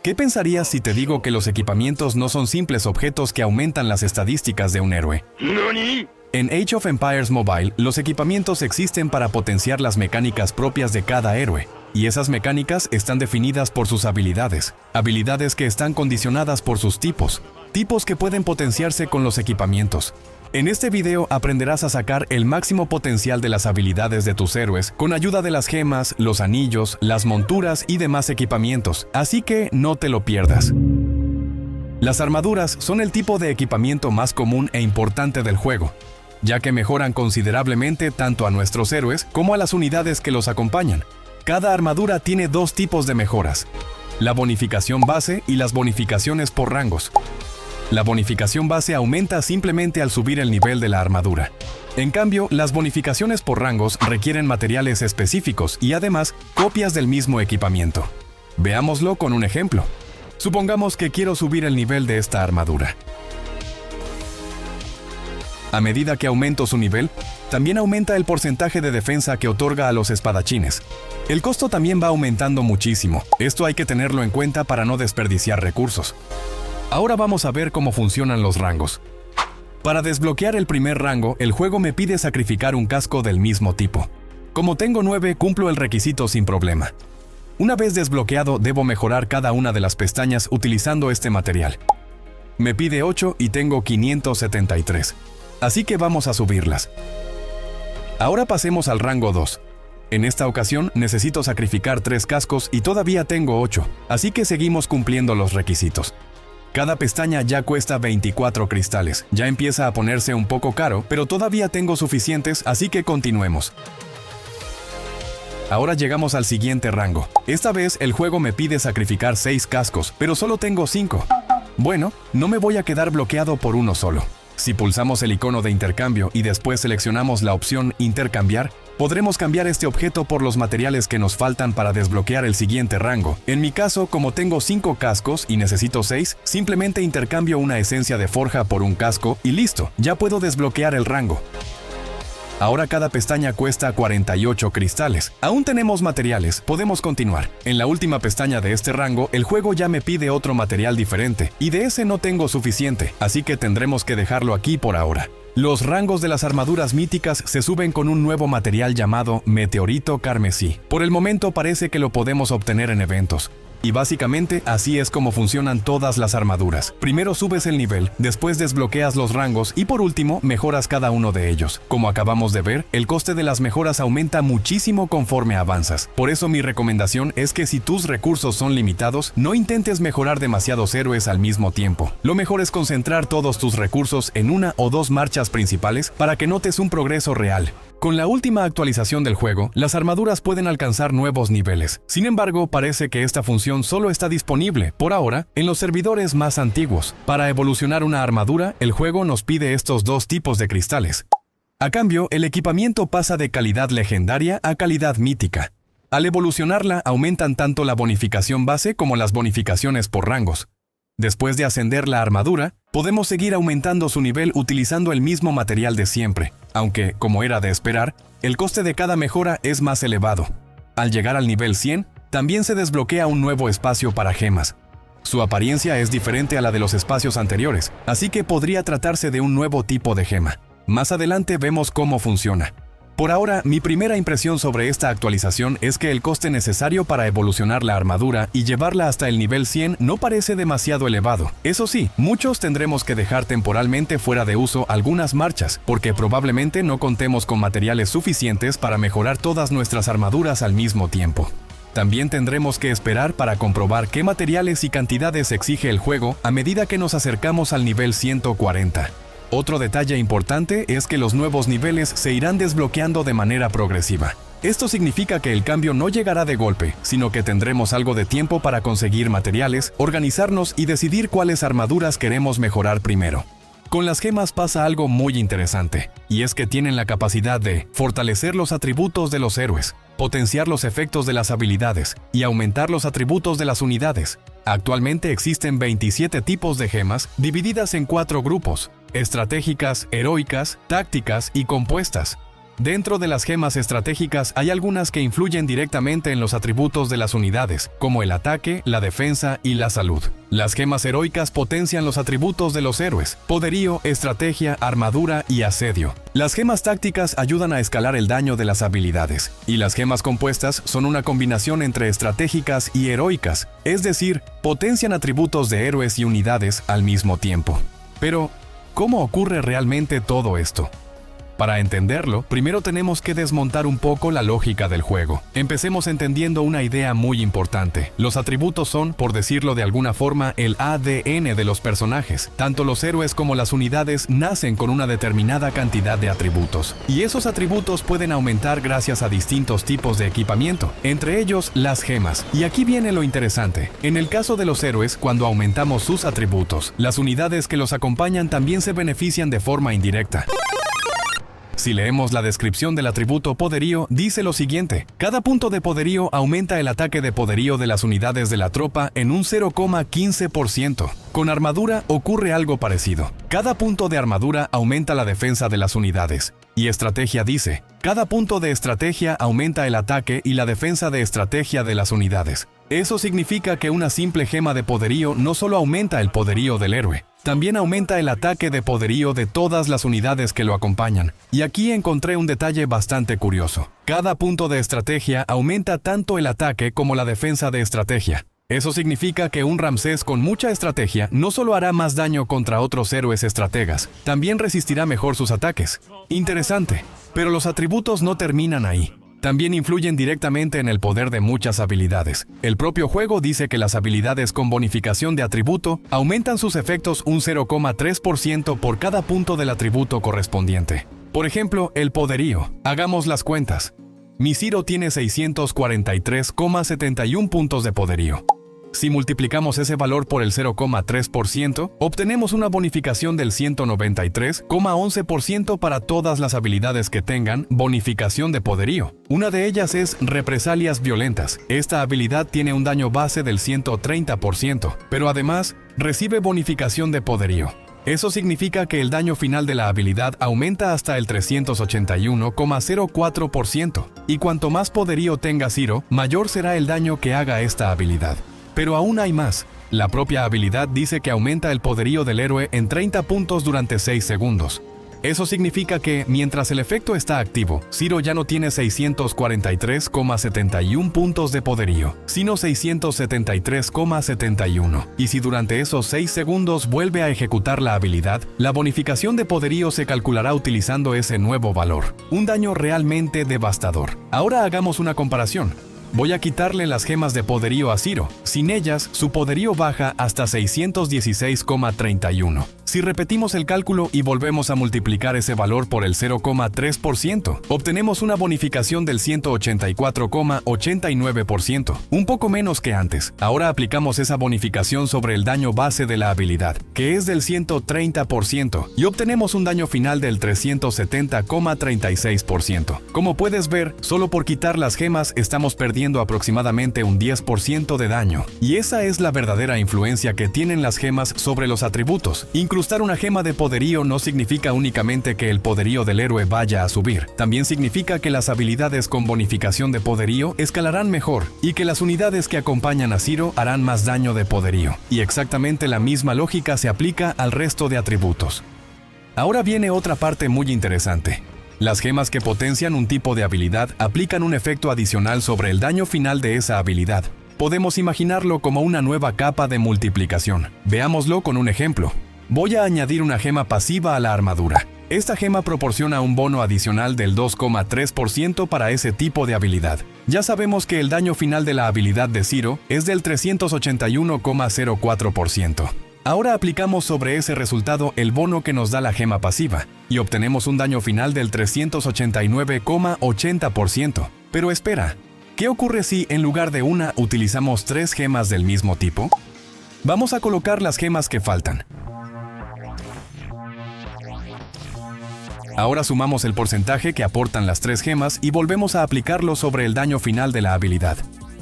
¿Qué pensarías si te digo que los equipamientos no son simples objetos que aumentan las estadísticas de un héroe? ¿Nani? En Age of Empires Mobile, los equipamientos existen para potenciar las mecánicas propias de cada héroe, y esas mecánicas están definidas por sus habilidades, habilidades que están condicionadas por sus tipos que pueden potenciarse con los equipamientos. En este video aprenderás a sacar el máximo potencial de las habilidades de tus héroes con ayuda de las gemas, los anillos, las monturas y demás equipamientos, así que no te lo pierdas. Las armaduras son el tipo de equipamiento más común e importante del juego, ya que mejoran considerablemente tanto a nuestros héroes como a las unidades que los acompañan. Cada armadura tiene dos tipos de mejoras: la bonificación base y las bonificaciones por rangos. La bonificación base aumenta simplemente al subir el nivel de la armadura. En cambio, las bonificaciones por rangos requieren materiales específicos y además copias del mismo equipamiento. Veámoslo con un ejemplo. Supongamos que quiero subir el nivel de esta armadura. A medida que aumento su nivel, también aumenta el porcentaje de defensa que otorga a los espadachines. El costo también va aumentando muchísimo. Esto hay que tenerlo en cuenta para no desperdiciar recursos. Ahora vamos a ver cómo funcionan los rangos. Para desbloquear el primer rango, el juego me pide sacrificar un casco del mismo tipo. Como tengo 9, cumplo el requisito sin problema. Una vez desbloqueado, debo mejorar cada una de las pestañas utilizando este material. Me pide 8 y tengo 573. Así que vamos a subirlas. Ahora pasemos al rango 2. En esta ocasión necesito sacrificar 3 cascos y todavía tengo 8, así que seguimos cumpliendo los requisitos. Cada pestaña ya cuesta 24 cristales. Ya empieza a ponerse un poco caro, pero todavía tengo suficientes, así que continuemos. Ahora llegamos al siguiente rango. Esta vez el juego me pide sacrificar 6 cascos, pero solo tengo 5. Bueno, no me voy a quedar bloqueado por uno solo. Si pulsamos el icono de intercambio y después seleccionamos la opción Intercambiar, podremos cambiar este objeto por los materiales que nos faltan para desbloquear el siguiente rango. En mi caso, como tengo 5 cascos y necesito 6, simplemente intercambio una esencia de forja por un casco y listo, ya puedo desbloquear el rango. Ahora cada pestaña cuesta 48 cristales. Aún tenemos materiales, podemos continuar. En la última pestaña de este rango, el juego ya me pide otro material diferente, y de ese no tengo suficiente, así que tendremos que dejarlo aquí por ahora. Los rangos de las armaduras míticas se suben con un nuevo material llamado Meteorito Carmesí. Por el momento parece que lo podemos obtener en eventos. Y básicamente así es como funcionan todas las armaduras. Primero subes el nivel, después desbloqueas los rangos y por último mejoras cada uno de ellos. Como acabamos de ver, el coste de las mejoras aumenta muchísimo conforme avanzas. Por eso mi recomendación es que si tus recursos son limitados, no intentes mejorar demasiados héroes al mismo tiempo. Lo mejor es concentrar todos tus recursos en una o dos marchas principales para que notes un progreso real. Con la última actualización del juego, las armaduras pueden alcanzar nuevos niveles. Sin embargo, parece que esta función solo está disponible, por ahora, en los servidores más antiguos. Para evolucionar una armadura, el juego nos pide estos dos tipos de cristales. A cambio, el equipamiento pasa de calidad legendaria a calidad mítica. Al evolucionarla, aumentan tanto la bonificación base como las bonificaciones por rangos. Después de ascender la armadura, podemos seguir aumentando su nivel utilizando el mismo material de siempre, aunque, como era de esperar, el coste de cada mejora es más elevado. Al llegar al nivel 100, también se desbloquea un nuevo espacio para gemas. Su apariencia es diferente a la de los espacios anteriores, así que podría tratarse de un nuevo tipo de gema. Más adelante vemos cómo funciona. Por ahora, mi primera impresión sobre esta actualización es que el coste necesario para evolucionar la armadura y llevarla hasta el nivel 100 no parece demasiado elevado. Eso sí, muchos tendremos que dejar temporalmente fuera de uso algunas marchas, porque probablemente no contemos con materiales suficientes para mejorar todas nuestras armaduras al mismo tiempo. También tendremos que esperar para comprobar qué materiales y cantidades exige el juego a medida que nos acercamos al nivel 140. Otro detalle importante es que los nuevos niveles se irán desbloqueando de manera progresiva. Esto significa que el cambio no llegará de golpe, sino que tendremos algo de tiempo para conseguir materiales, organizarnos y decidir cuáles armaduras queremos mejorar primero. Con las gemas pasa algo muy interesante, y es que tienen la capacidad de fortalecer los atributos de los héroes, potenciar los efectos de las habilidades y aumentar los atributos de las unidades. Actualmente existen 27 tipos de gemas divididas en 4 grupos: estratégicas, heroicas, tácticas y compuestas. Dentro de las gemas estratégicas hay algunas que influyen directamente en los atributos de las unidades, como el ataque, la defensa y la salud. Las gemas heroicas potencian los atributos de los héroes: poderío, estrategia, armadura y asedio. Las gemas tácticas ayudan a escalar el daño de las habilidades, y las gemas compuestas son una combinación entre estratégicas y heroicas, es decir, potencian atributos de héroes y unidades al mismo tiempo. Pero, ¿cómo ocurre realmente todo esto? Para entenderlo, primero tenemos que desmontar un poco la lógica del juego. Empecemos entendiendo una idea muy importante. Los atributos son, por decirlo de alguna forma, el ADN de los personajes. Tanto los héroes como las unidades nacen con una determinada cantidad de atributos. Y esos atributos pueden aumentar gracias a distintos tipos de equipamiento, entre ellos las gemas. Y aquí viene lo interesante. En el caso de los héroes, cuando aumentamos sus atributos, las unidades que los acompañan también se benefician de forma indirecta. Si leemos la descripción del atributo poderío, dice lo siguiente: cada punto de poderío aumenta el ataque de poderío de las unidades de la tropa en un 0,15%. Con armadura ocurre algo parecido. Cada punto de armadura aumenta la defensa de las unidades. Y estrategia dice: cada punto de estrategia aumenta el ataque y la defensa de estrategia de las unidades. Eso significa que una simple gema de poderío no solo aumenta el poderío del héroe, también aumenta el ataque de poderío de todas las unidades que lo acompañan. Y aquí encontré un detalle bastante curioso. Cada punto de estrategia aumenta tanto el ataque como la defensa de estrategia. Eso significa que un Ramsés con mucha estrategia no solo hará más daño contra otros héroes estrategas, también resistirá mejor sus ataques. Interesante, pero los atributos no terminan ahí. También influyen directamente en el poder de muchas habilidades. El propio juego dice que las habilidades con bonificación de atributo aumentan sus efectos un 0,3% por cada punto del atributo correspondiente. Por ejemplo, el poderío. Hagamos las cuentas. Mi Ciro tiene 643,71 puntos de poderío. Si multiplicamos ese valor por el 0,3%, obtenemos una bonificación del 193,11% para todas las habilidades que tengan bonificación de poderío. Una de ellas es represalias violentas. Esta habilidad tiene un daño base del 130%, pero además recibe bonificación de poderío. Eso significa que el daño final de la habilidad aumenta hasta el 381,04%, y cuanto más poderío tenga Ciro, mayor será el daño que haga esta habilidad. Pero aún hay más. La propia habilidad dice que aumenta el poderío del héroe en 30 puntos durante 6 segundos. Eso significa que, mientras el efecto está activo, Ciro ya no tiene 643,71 puntos de poderío, sino 673,71. Y si durante esos 6 segundos vuelve a ejecutar la habilidad, la bonificación de poderío se calculará utilizando ese nuevo valor. Un daño realmente devastador. Ahora hagamos una comparación. Voy a quitarle las gemas de poderío a Ciro. Sin ellas, su poderío baja hasta 616,31. Si repetimos el cálculo y volvemos a multiplicar ese valor por el 0,3%, obtenemos una bonificación del 184,89%, un poco menos que antes. Ahora aplicamos esa bonificación sobre el daño base de la habilidad, que es del 130%, y obtenemos un daño final del 370,36%. Como puedes ver, solo por quitar las gemas estamos perdiendo aproximadamente un 10% de daño. Y esa es la verdadera influencia que tienen las gemas sobre los atributos. Incrustar una gema de poderío no significa únicamente que el poderío del héroe vaya a subir. También significa que las habilidades con bonificación de poderío escalarán mejor y que las unidades que acompañan a Ciro harán más daño de poderío. Y exactamente la misma lógica se aplica al resto de atributos. Ahora viene otra parte muy interesante. Las gemas que potencian un tipo de habilidad aplican un efecto adicional sobre el daño final de esa habilidad. Podemos imaginarlo como una nueva capa de multiplicación. Veámoslo con un ejemplo. Voy a añadir una gema pasiva a la armadura. Esta gema proporciona un bono adicional del 2,3% para ese tipo de habilidad. Ya sabemos que el daño final de la habilidad de Ciro es del 381,04%. Ahora aplicamos sobre ese resultado el bono que nos da la gema pasiva, y obtenemos un daño final del 389,80%. Pero espera, ¿qué ocurre si en lugar de una utilizamos 3 gemas del mismo tipo? Vamos a colocar las gemas que faltan. Ahora sumamos el porcentaje que aportan las 3 gemas y volvemos a aplicarlo sobre el daño final de la habilidad.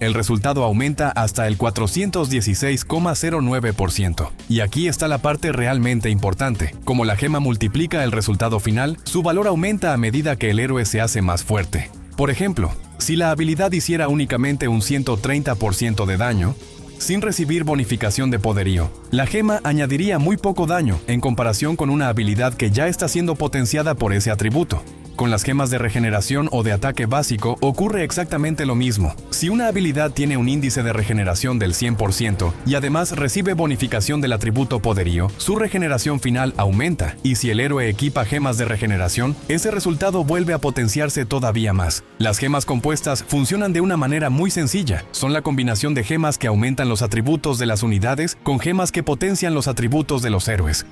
el resultado aumenta hasta el 416,09%. Y aquí está la parte realmente importante. Como la gema multiplica el resultado final, su valor aumenta a medida que el héroe se hace más fuerte. Por ejemplo, si la habilidad hiciera únicamente un 130% de daño, sin recibir bonificación de poderío, la gema añadiría muy poco daño en comparación con una habilidad que ya está siendo potenciada por ese atributo. Con las gemas de regeneración o de ataque básico ocurre exactamente lo mismo. Si una habilidad tiene un índice de regeneración del 100% y además recibe bonificación del atributo poderío, su regeneración final aumenta, y si el héroe equipa gemas de regeneración, ese resultado vuelve a potenciarse todavía más. Las gemas compuestas funcionan de una manera muy sencilla. Son la combinación de gemas que aumentan los atributos de las unidades con gemas que potencian los atributos de los héroes.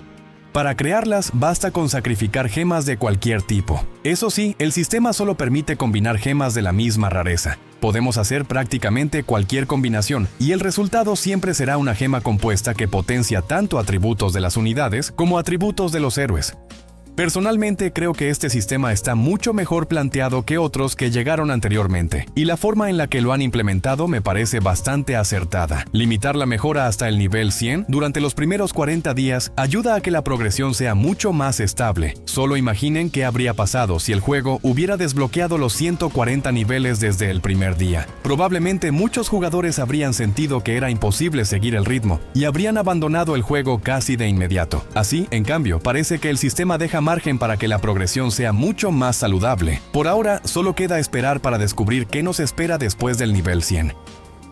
Para crearlas, basta con sacrificar gemas de cualquier tipo. Eso sí, el sistema solo permite combinar gemas de la misma rareza. Podemos hacer prácticamente cualquier combinación, y el resultado siempre será una gema compuesta que potencia tanto atributos de las unidades como atributos de los héroes. Personalmente creo que este sistema está mucho mejor planteado que otros que llegaron anteriormente, y la forma en la que lo han implementado me parece bastante acertada. Limitar la mejora hasta el nivel 100 durante los primeros 40 días ayuda a que la progresión sea mucho más estable. Solo imaginen qué habría pasado si el juego hubiera desbloqueado los 140 niveles desde el primer día. Probablemente muchos jugadores habrían sentido que era imposible seguir el ritmo y habrían abandonado el juego casi de inmediato. Así, en cambio, parece que el sistema deja margen para que la progresión sea mucho más saludable. Por ahora, solo queda esperar para descubrir qué nos espera después del nivel 100.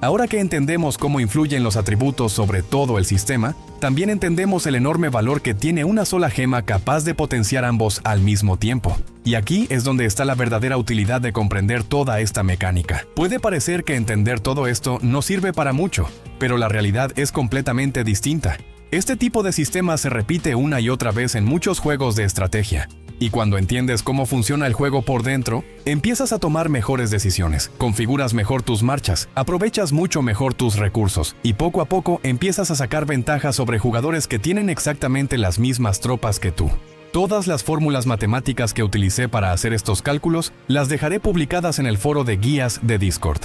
Ahora que entendemos cómo influyen los atributos sobre todo el sistema, también entendemos el enorme valor que tiene una sola gema capaz de potenciar ambos al mismo tiempo. Y aquí es donde está la verdadera utilidad de comprender toda esta mecánica. Puede parecer que entender todo esto no sirve para mucho, pero la realidad es completamente distinta. Este tipo de sistema se repite una y otra vez en muchos juegos de estrategia. Y cuando entiendes cómo funciona el juego por dentro, empiezas a tomar mejores decisiones, configuras mejor tus marchas, aprovechas mucho mejor tus recursos, y poco a poco empiezas a sacar ventaja sobre jugadores que tienen exactamente las mismas tropas que tú. Todas las fórmulas matemáticas que utilicé para hacer estos cálculos las dejaré publicadas en el foro de guías de Discord.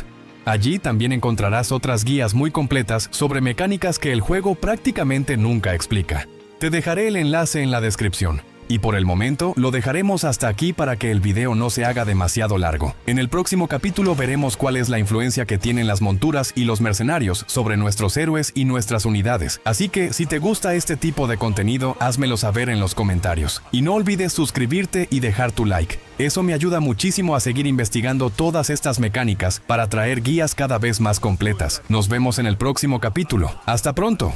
Allí también encontrarás otras guías muy completas sobre mecánicas que el juego prácticamente nunca explica. Te dejaré el enlace en la descripción. Y por el momento, lo dejaremos hasta aquí para que el video no se haga demasiado largo. En el próximo capítulo veremos cuál es la influencia que tienen las monturas y los mercenarios sobre nuestros héroes y nuestras unidades. Así que, si te gusta este tipo de contenido, házmelo saber en los comentarios. Y no olvides suscribirte y dejar tu like. Eso me ayuda muchísimo a seguir investigando todas estas mecánicas para traer guías cada vez más completas. Nos vemos en el próximo capítulo. ¡Hasta pronto!